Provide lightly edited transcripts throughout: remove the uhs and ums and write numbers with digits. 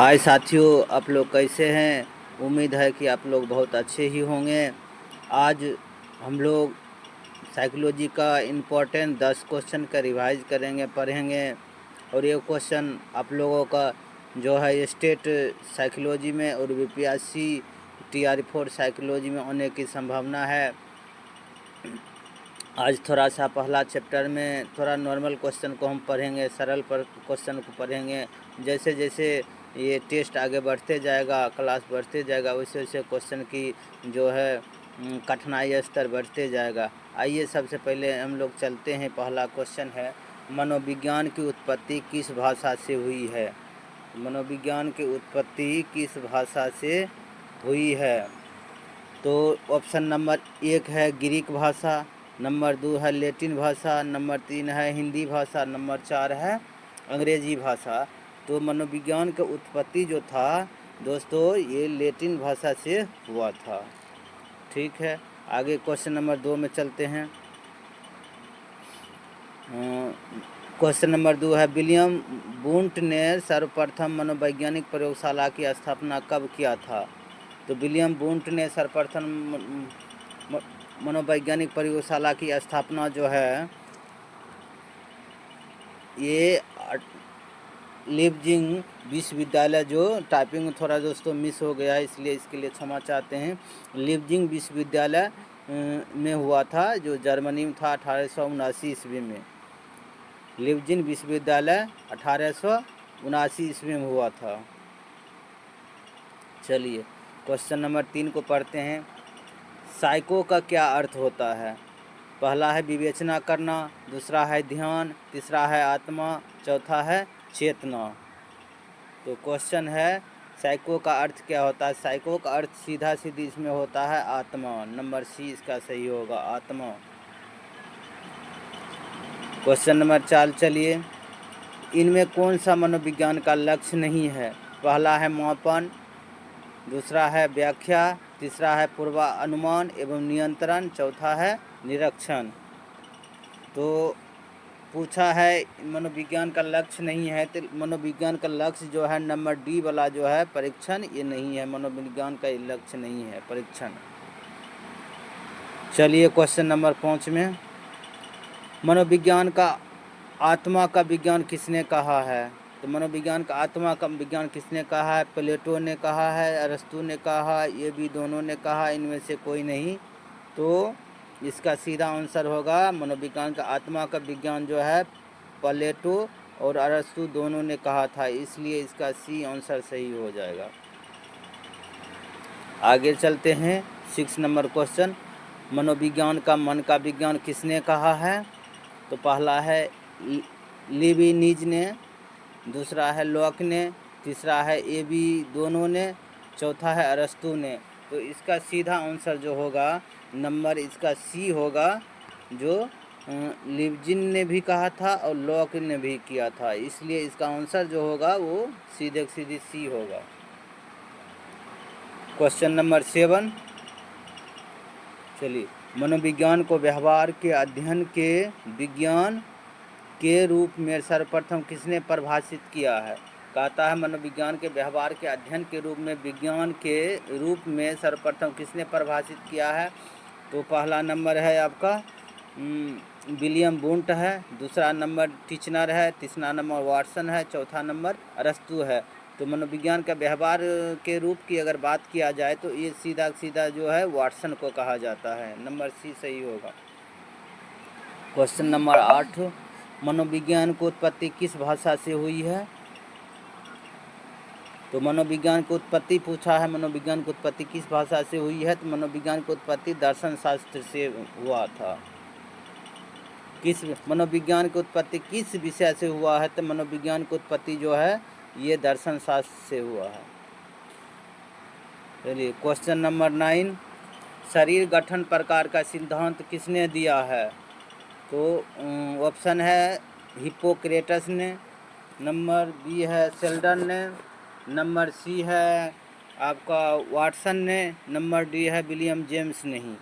हाय साथियों, आप लोग कैसे हैं। उम्मीद है कि आप लोग बहुत अच्छे ही होंगे। आज हम लोग साइकोलॉजी का इम्पोर्टेंट 10 क्वेश्चन का रिवाइज करेंगे, पढ़ेंगे। और ये क्वेश्चन आप लोगों का जो है स्टेट साइकोलॉजी में और बीपीएससी TR4 साइकोलॉजी में होने की संभावना है। आज थोड़ा सा पहला चैप्टर में थोड़ा नॉर्मल क्वेश्चन को हम पढ़ेंगे, सरल पर क्वेश्चन को पढ़ेंगे। जैसे जैसे ये टेस्ट आगे बढ़ते जाएगा, क्लास बढ़ते जाएगा, वैसे वैसे क्वेश्चन की जो है कठिनाई स्तर बढ़ते जाएगा। आइए सबसे पहले हम लोग चलते हैं। पहला क्वेश्चन है, मनोविज्ञान की उत्पत्ति किस भाषा से हुई है। मनोविज्ञान की उत्पत्ति किस भाषा से हुई है। तो ऑप्शन नंबर 1 है ग्रीक भाषा, नंबर 2 है लैटिन भाषा, नंबर 3 है हिंदी भाषा, नंबर 4 है अंग्रेजी भाषा। तो मनोविज्ञान का उत्पत्ति जो था दोस्तों, ये लैटिन भाषा से हुआ था। ठीक है, आगे क्वेश्चन नंबर 2 में चलते हैं। क्वेश्चन नंबर 2 है, विलियम वुंट ने सर्वप्रथम मनोवैज्ञानिक प्रयोगशाला की स्थापना कब किया था। तो विलियम वुंट ने सर्वप्रथम मनोवैज्ञानिक प्रयोगशाला की स्थापना जो है ये लीपजिंग विश्वविद्यालय, जो टाइपिंग थोड़ा दोस्तों मिस हो गया है इसलिए इसके लिए क्षमा चाहते हैं। लीपजिंग विश्वविद्यालय में हुआ था, जो जर्मनी में था 1879 ईस्वी में। लीपजिंग विश्वविद्यालय 1879 ईस्वी में हुआ था। चलिए क्वेश्चन नंबर 3 को पढ़ते हैं। साइको का क्या अर्थ होता है। पहला है विवेचना करना, दूसरा है ध्यान, तीसरा है आत्मा, चौथा है चेतना। तो क्वेश्चन है साइको का अर्थ क्या होता है। साइको का अर्थ सीधा सीधी इसमें होता है आत्मा। नंबर सी इसका सही होगा, आत्मा। क्वेश्चन नंबर 4 चलिए, इनमें कौन सा मनोविज्ञान का लक्ष्य नहीं है। पहला है मापन, दूसरा है व्याख्या, तीसरा है पूर्वानुमान एवं नियंत्रण, चौथा है निरीक्षण। तो पूछा है मनोविज्ञान का लक्ष्य नहीं है, तो मनोविज्ञान का लक्ष्य जो है नंबर डी वाला जो है परीक्षण, ये नहीं है। मनोविज्ञान का लक्ष्य नहीं है परीक्षण। चलिए क्वेश्चन नंबर 5 में, मनोविज्ञान का आत्मा का विज्ञान किसने कहा है। तो मनोविज्ञान का आत्मा का विज्ञान किसने कहा है। प्लेटो ने कहा है, अरस्तु ने कहा, ये भी दोनों ने कहा, इनमें से कोई नहीं। तो इसका सीधा आंसर होगा मनोविज्ञान का आत्मा का विज्ञान जो है प्लेटो और अरस्तु दोनों ने कहा था, इसलिए इसका सी आंसर सही हो जाएगा। आगे चलते हैं 6 नंबर क्वेश्चन, मनोविज्ञान का मन का विज्ञान किसने कहा है। तो पहला है लीबिनिज ने, दूसरा है लॉक ने, तीसरा है एबी दोनों ने, चौथा है अरस्तु ने। तो इसका सीधा आंसर जो होगा नंबर इसका सी होगा, जो लिबजिन ने भी कहा था और लॉक ने भी किया था, इसलिए इसका आंसर जो होगा वो सीधे सीधी सी होगा। क्वेश्चन नंबर 7, चलिए, मनोविज्ञान को व्यवहार के अध्ययन के विज्ञान के रूप में सर्वप्रथम किसने परिभाषित किया है। कहता है मनोविज्ञान के व्यवहार के अध्ययन के रूप में विज्ञान के रूप में सर्वप्रथम किसने परिभाषित किया है। तो पहला नंबर है आपका विलियम वुंट है, दूसरा नंबर टिचनर है, तीसरा नंबर वाटसन है, चौथा नंबर अरस्तु है। तो मनोविज्ञान का व्यवहार के रूप की अगर बात किया जाए तो ये सीधा सीधा जो है वाटसन को कहा जाता है। नंबर सी सही होगा। क्वेश्चन नंबर 8, मनोविज्ञान की उत्पत्ति किस भाषा से हुई है। तो मनोविज्ञान की उत्पत्ति पूछा है, मनोविज्ञान की उत्पत्ति किस भाषा से हुई है। तो मनोविज्ञान की उत्पत्ति दर्शन शास्त्र से हुआ था। किस मनोविज्ञान की उत्पत्ति किस विषय से हुआ है। तो मनोविज्ञान की उत्पत्ति जो है ये दर्शन शास्त्र से हुआ है। चलिए क्वेश्चन नंबर 9, शरीर गठन प्रकार का सिद्धांत किसने दिया है। तो ऑप्शन है हिप्पोक्रेटस ने, नंबर बी है सेल्डन ने, नंबर सी है आपका वाटसन ने, नंबर डी है विलियम जेम्स ने ही।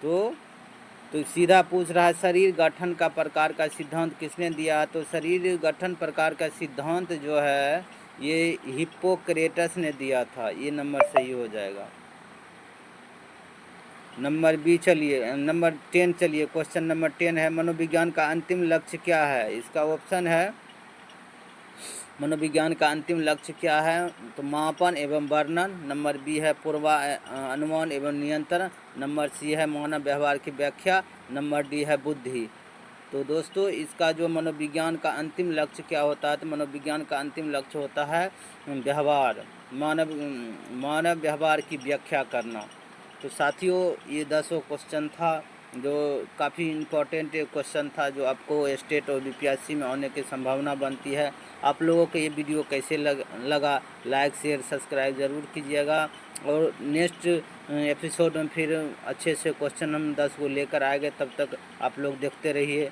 तो सीधा पूछ रहा है शरीर गठन का प्रकार का सिद्धांत किसने दिया। तो शरीर गठन प्रकार का सिद्धांत जो है ये हिप्पोक्रेटस ने दिया था, ये नंबर सही हो जाएगा। नंबर बी चलिए, नंबर 10 चलिए, क्वेश्चन नंबर 10 है मनोविज्ञान का अंतिम लक्ष्य क्या है। इसका ऑप्शन है मनोविज्ञान का अंतिम लक्ष्य क्या है, तो मापन एवं वर्णन। नंबर बी है अनुमान एवं नियंत्रण। नंबर सी है मानव व्यवहार की व्याख्या। नंबर डी है बुद्धि। तो दोस्तों इसका जो मनोविज्ञान का अंतिम लक्ष्य क्या होता है, तो मनोविज्ञान का अंतिम लक्ष्य होता है व्यवहार, मानव व्यवहार की व्याख्या करना। तो साथियों ये 10 क्वेश्चन था जो काफ़ी इम्पोर्टेंट क्वेश्चन था, जो आपको स्टेट और बीपीएससी में आने की संभावना बनती है। आप लोगों को ये वीडियो कैसे लगा लाइक शेयर सब्सक्राइब ज़रूर कीजिएगा। और नेक्स्ट एपिसोड में फिर अच्छे से क्वेश्चन हम 10 को लेकर आएंगे। तब तक आप लोग देखते रहिए।